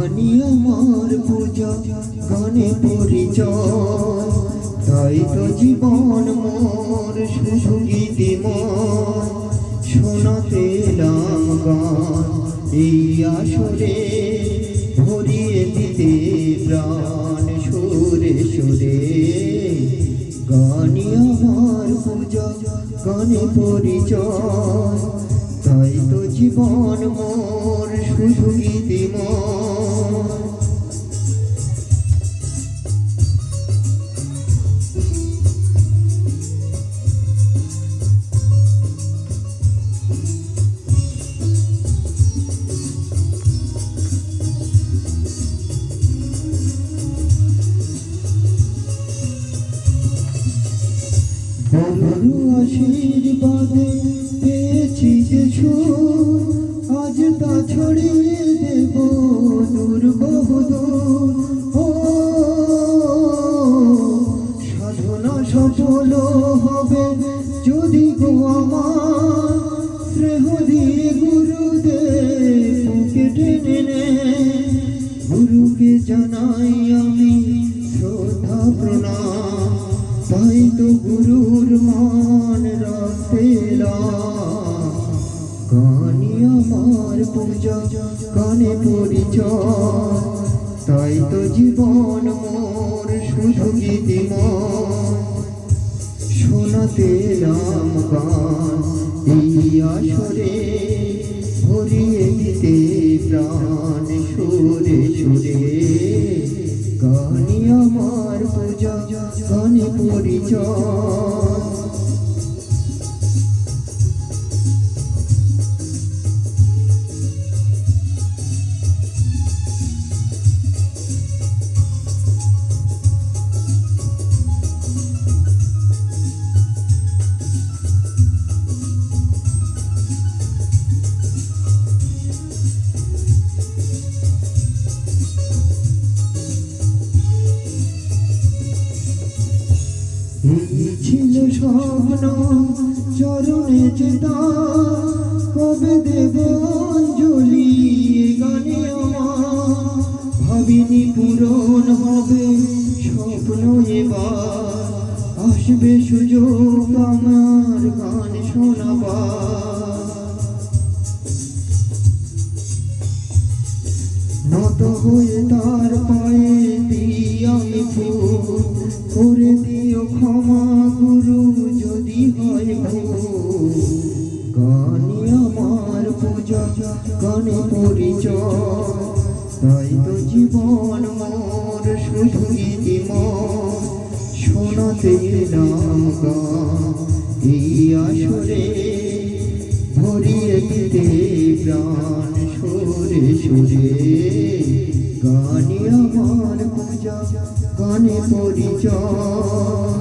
গানি আমার পূজা গানে পরিচয়, তাই তো জীবন মোর শুধু গীতিময়। শোনাতে এলাম গান এই আসরে, ভরিয়ে দিতে প্রাণ সুরে সুরে। গানি আমার পূজা গানে পরিচয়, তাই তো জীবন মোর শুধু গীতিময়। গুরু আশীর্বাদে পেয়েছি যে সুর, আজ তা ছড়িয়ে দেব দূর বহুদূর। ও সাধনা সফল হবে যদি গো আমার, স্নেহ দিয়ে গুরুদেব বুকে টেনে নে। গুরুকে জানাই আমি শ্রদ্ধা প্রণাম, তাই তো গুরুর মান রাখতে এলাম। গানি আমার পূজা গানে পরিচয়, তাই তো জীবন মোর শুধু গীতিময়। শোনাতে এলাম গান এই আসরে, ভরিয়ে দিতে প্রাণ সুরে সুরে। গানি আমার পূজা গানে পরিচয়। এই ছিল স্বপ্ন চরণে চেতা, কবে দেব অঞ্জলি গানে আমার। ভাবিনি পূরণ হবে স্বপ্ন এবার, আসবে সুযোগ আমার গান শোনাবার। নত হয়ে তার পায়ে দিই আমি ফুল, করে দিও ক্ষমা গুরু যদি হয় ভুল। গানি আমার পূজা গানে পরিচয়, তাই তো জীবন মোর শুধু গীতিময়। শোনাতে এলাম গান এই আসরে, ভরিয়ে দিতে প্রাণ সুরে সুরে। গানি আমার পূজা গানে পরিচয়।